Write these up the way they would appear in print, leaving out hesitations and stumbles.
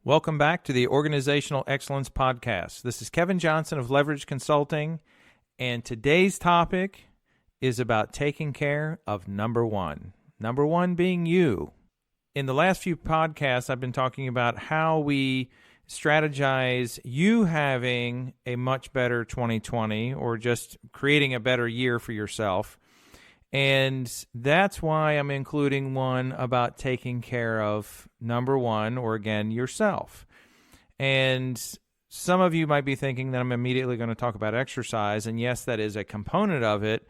Welcome back to the Organizational Excellence Podcast. This is Kevin Johnson of Leverage Consulting, and today's topic is about taking care of number one. Number one being you. In the last few podcasts, I've been talking about how we strategize you having a much better 2020 or just creating a better year for yourself. And that's why I'm including one about taking care of number one, or again, yourself. And some of you might be thinking that I'm immediately going to talk about exercise. And yes, that is a component of it,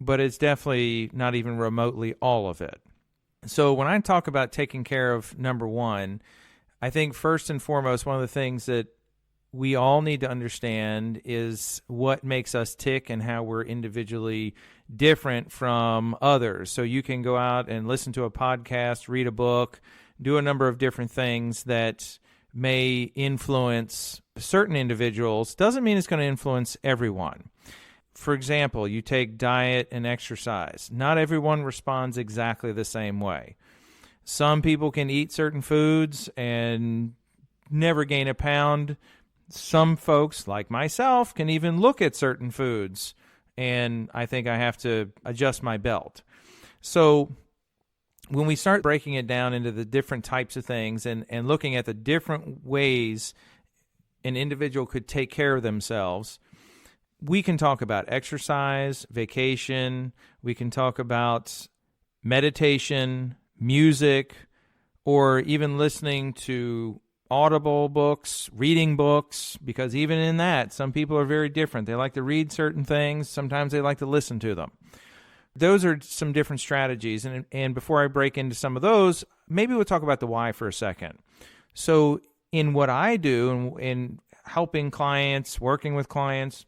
but it's definitely not even remotely all of it. So when I talk about taking care of number one, I think first and foremost, one of the things that we all need to understand is what makes us tick and how we're individually different from others. So you can go out and listen to a podcast, read a book, do a number of different things that may influence certain individuals. Doesn't mean it's going to influence everyone. For example, you take diet and exercise. Not everyone responds exactly the same way. Some people can eat certain foods and never gain a pound. Some folks, like myself, can even look at certain foods, and I think I have to adjust my belt. So when we start breaking it down into the different types of things and looking at the different ways an individual could take care of themselves, we can talk about exercise, vacation, we can talk about meditation, music, or even listening to Audible books, reading books, because even in that, some people are very different. They like to read certain things. Sometimes they like to listen to them. Those are some different strategies. And before I break into some of those, maybe we'll talk about the why for a second. So in what I do, in helping clients, working with clients,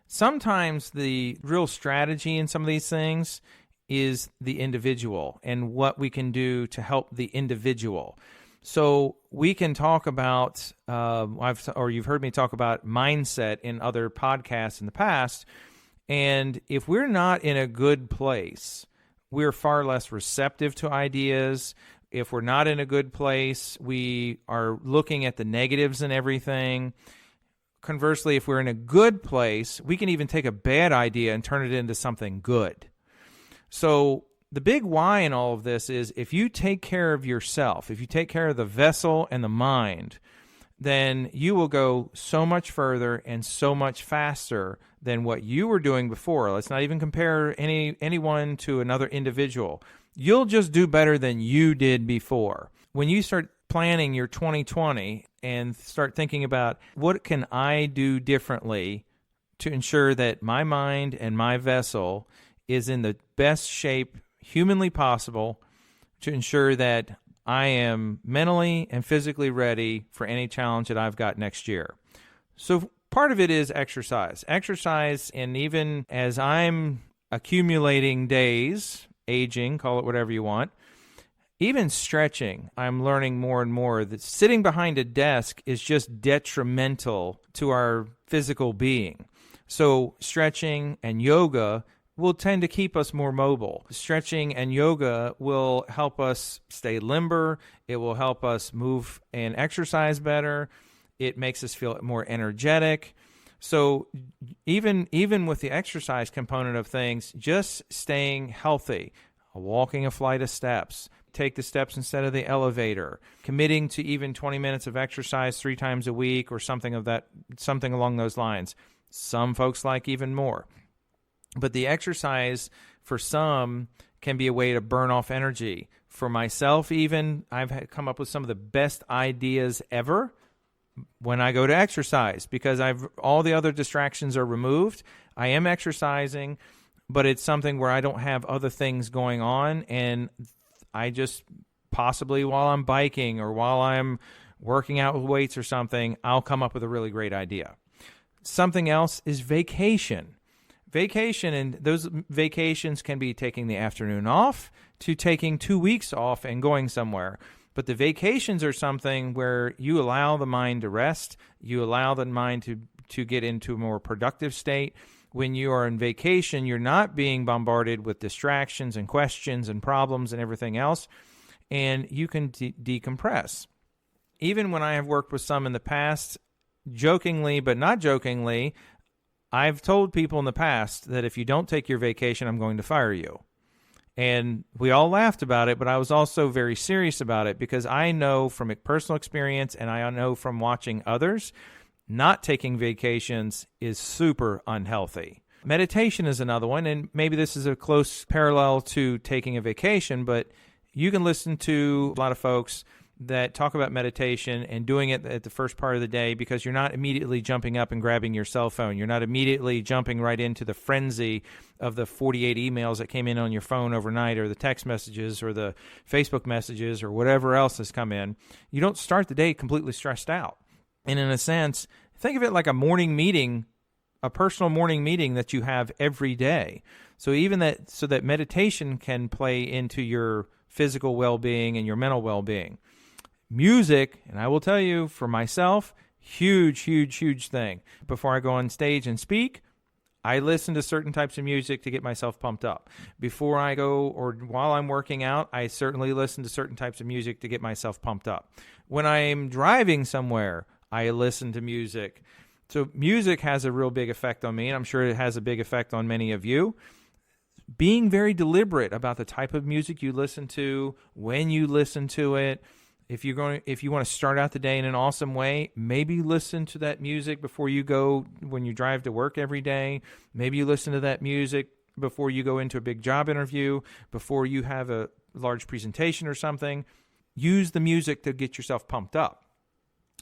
sometimes the real strategy in some of these things is the individual and what we can do to help the individual. So we can talk about, you've heard me talk about mindset in other podcasts in the past, and if we're not in a good place, we're far less receptive to ideas. If we're not in a good place, we are looking at the negatives and everything. Conversely, if we're in a good place, we can even take a bad idea and turn it into something good. So the big why in all of this is if you take care of yourself, if you take care of the vessel and the mind, then you will go so much further and so much faster than what you were doing before. Let's not even compare anyone to another individual. You'll just do better than you did before. When you start planning your 2020 and start thinking about what can I do differently to ensure that my mind and my vessel is in the best shape humanly possible to ensure that I am mentally and physically ready for any challenge that I've got next year. So part of it is exercise. Exercise, and even as I'm accumulating days, aging, call it whatever you want, even stretching, I'm learning more and more that sitting behind a desk is just detrimental to our physical being. So stretching and yoga will tend to keep us more mobile. Stretching and yoga will help us stay limber. It will help us move and exercise better. It makes us feel more energetic. So even with the exercise component of things, just staying healthy, walking a flight of steps, take the steps instead of the elevator, committing to even 20 minutes of exercise 3 times a week or something along those lines. Some folks like even more. But the exercise for some can be a way to burn off energy. For myself even, I've come up with some of the best ideas ever when I go to exercise because all the other distractions are removed. I am exercising, but it's something where I don't have other things going on, and I just possibly while I'm biking or while I'm working out with weights or something, I'll come up with a really great idea. Something else is vacation. Vacation, and those vacations can be taking the afternoon off to taking 2 weeks off and going somewhere. But the vacations are something where you allow the mind to rest, you allow the mind to get into a more productive state. When you are on vacation, you're not being bombarded with distractions and questions and problems and everything else, and you can decompress. even when I have worked with some in the past, jokingly but not jokingly, I've told people in the past that if you don't take your vacation, I'm going to fire you. And we all laughed about it, but I was also very serious about it because I know from personal experience and I know from watching others, not taking vacations is super unhealthy. Meditation is another one, and maybe this is a close parallel to taking a vacation, but you can listen to a lot of folks that talk about meditation and doing it at the first part of the day because you're not immediately jumping up and grabbing your cell phone. You're not immediately jumping right into the frenzy of the 48 emails that came in on your phone overnight or the text messages or the Facebook messages or whatever else has come in. You don't start the day completely stressed out. And in a sense, think of it like a morning meeting, a personal morning meeting that you have every day. So even that, so that meditation can play into your physical well-being and your mental well-being. Music, and I will tell you for myself, huge, huge, huge thing. Before I go on stage and speak, I listen to certain types of music to get myself pumped up. Before I go or while I'm working out, I certainly listen to certain types of music to get myself pumped up. When I'm driving somewhere, I listen to music. So music has a real big effect on me, and I'm sure it has a big effect on many of you. Being very deliberate about the type of music you listen to, when you listen to it. If you want to start out the day in an awesome way, maybe listen to that music before you go when you drive to work every day. Maybe you listen to that music before you go into a big job interview, before you have a large presentation or something. Use the music to get yourself pumped up.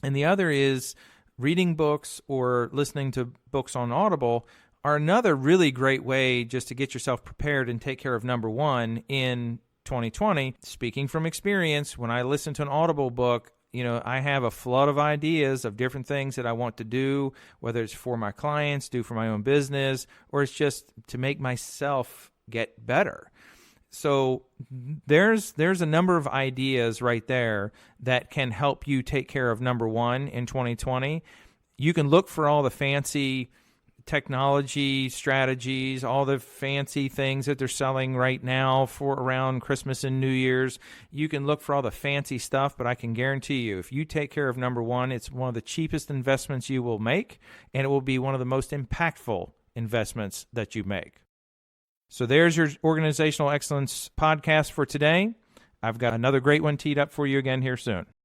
And the other is reading books or listening to books on Audible are another really great way just to get yourself prepared and take care of number one in 2020. Speaking from experience, when I listen to an Audible book, I have a flood of ideas of different things that I want to do, whether it's for my clients, do for my own business, or it's just to make myself get better. So there's a number of ideas right there that can help you take care of number one in 2020. You can look for all the fancy technology strategies, all the fancy things that they're selling right now for around Christmas and New Year's. You can look for all the fancy stuff, but I can guarantee you, if you take care of number one, it's one of the cheapest investments you will make, and it will be one of the most impactful investments that you make. So there's your Organizational Excellence podcast for today. I've got another great one teed up for you again here soon.